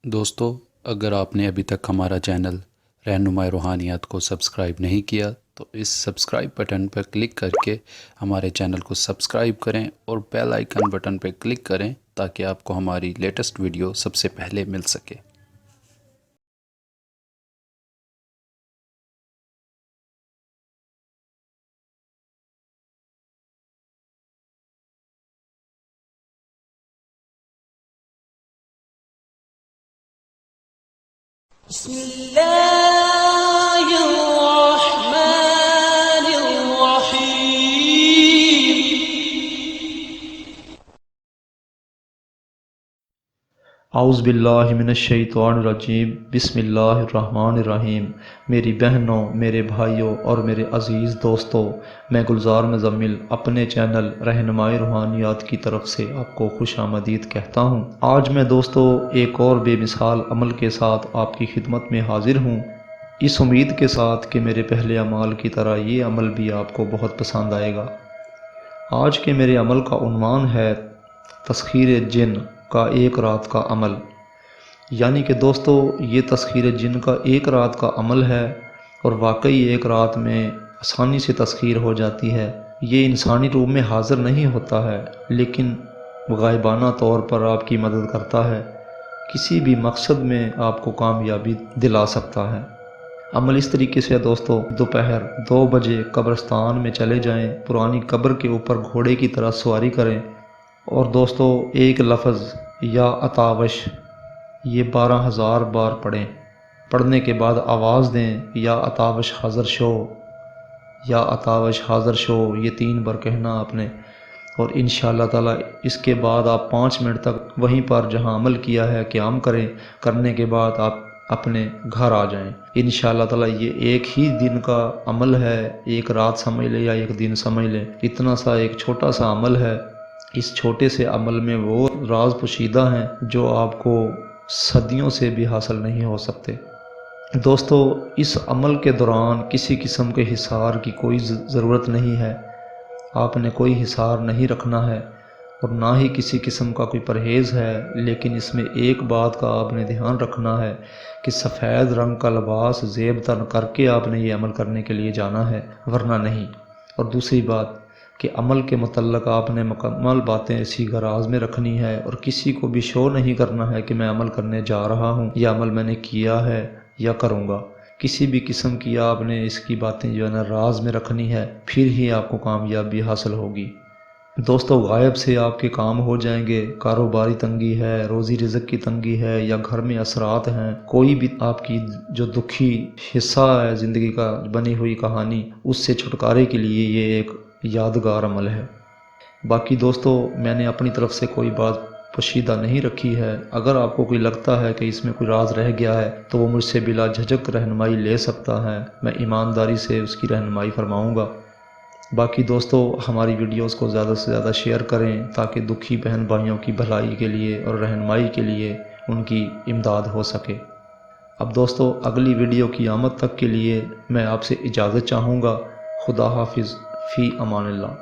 دوستو، اگر آپ نے ابھی تک ہمارا چینل رہنماء روحانیات کو سبسکرائب نہیں کیا تو اس سبسکرائب بٹن پر کلک کر کے ہمارے چینل کو سبسکرائب کریں اور بیل آئیکن بٹن پہ کلک کریں تاکہ آپ کو ہماری لیٹسٹ ویڈیو سب سے پہلے مل سکے۔ بسم اللہ الرحمن الرحیم۔ اعوذ باللہ من الشیطان الرجیم، بسم اللہ الرحمن الرحیم۔ میری بہنوں، میرے بھائیوں اور میرے عزیز دوستوں، میں گلزار مزمل اپنے چینل رہنماء-روحانیات کی طرف سے آپ کو خوش آمدید کہتا ہوں۔ آج میں دوستوں ایک اور بے مثال عمل کے ساتھ آپ کی خدمت میں حاضر ہوں، اس امید کے ساتھ کہ میرے پہلے اعمال کی طرح یہ عمل بھی آپ کو بہت پسند آئے گا۔ آج کے میرے عمل کا عنوان ہے تسخیر-جن کا ایک رات کا عمل، یعنی کہ دوستو یہ تسخیر-جن کا ایک رات کا عمل ہے اور واقعی ایک رات میں آسانی سے تسخیر ہو جاتی ہے۔ یہ انسانی روح میں حاضر نہیں ہوتا ہے لیکن غائبانہ طور پر آپ کی مدد کرتا ہے، کسی بھی مقصد میں آپ کو کامیابی دلا سکتا ہے۔ عمل اس طریقے سے ہے دوستو، دوپہر 2 بجے قبرستان میں چلے جائیں، پرانی قبر کے اوپر گھوڑے کی طرح سواری کریں اور دوستو ایک لفظ یا اتاوش یہ 12,000 بار پڑھیں۔ پڑھنے کے بعد آواز دیں یا اتاوش حاضر شو، یا اتاوش حاضر شو، یہ 3 بار کہنا آپ نے، اور انشاءاللہ تعالی اس کے بعد آپ 5 منٹ تک وہیں پر جہاں عمل کیا ہے قیام کریں۔ کرنے کے بعد آپ اپنے گھر آ جائیں۔ انشاءاللہ تعالی یہ ایک ہی دن کا عمل ہے، ایک رات سمجھ لیں یا ایک دن سمجھ لیں، اتنا سا ایک چھوٹا سا عمل ہے۔ اس چھوٹے سے عمل میں وہ راز پوشیدہ ہیں جو آپ کو صدیوں سے بھی حاصل نہیں ہو سکتے۔ دوستو اس عمل کے دوران کسی قسم کے حصار کی کوئی ضرورت نہیں ہے، آپ نے کوئی حصار نہیں رکھنا ہے اور نہ ہی کسی قسم کا کوئی پرہیز ہے، لیکن اس میں ایک بات کا آپ نے دھیان رکھنا ہے کہ سفید رنگ کا لباس زیب تن کر کے آپ نے یہ عمل کرنے کے لیے جانا ہے، ورنہ نہیں۔ اور دوسری بات کہ عمل کے متعلق آپ نے مکمل باتیں اسی راز میں رکھنی ہے اور کسی کو بھی شو نہیں کرنا ہے کہ میں عمل کرنے جا رہا ہوں، یہ عمل میں نے کیا ہے یا کروں گا۔ کسی بھی قسم کی آپ نے اس کی باتیں جو ہے نا راز میں رکھنی ہے، پھر ہی آپ کو کامیابی حاصل ہوگی۔ دوستو غائب سے آپ کے کام ہو جائیں گے، کاروباری تنگی ہے، روزی رزق کی تنگی ہے یا گھر میں اثرات ہیں، کوئی بھی آپ کی جو دکھی حصہ ہے زندگی کا بنی ہوئی کہانی، اس سے چھٹکارے کے لیے یہ ایک یادگار عمل ہے۔ باقی دوستو میں نے اپنی طرف سے کوئی بات پوشیدہ نہیں رکھی ہے، اگر آپ کو کوئی لگتا ہے کہ اس میں کوئی راز رہ گیا ہے تو وہ مجھ سے بلا جھجک رہنمائی لے سکتا ہے، میں ایمانداری سے اس کی رہنمائی فرماؤں گا۔ باقی دوستو ہماری ویڈیوز کو زیادہ سے زیادہ شیئر کریں تاکہ دکھی بہن بھائیوں کی بھلائی کے لیے اور رہنمائی کے لیے ان کی امداد ہو سکے۔ اب دوستو اگلی ویڈیو کی آمد تک کے لیے میں آپ سے اجازت چاہوں گا۔ خدا حافظ، فی امان اللہ۔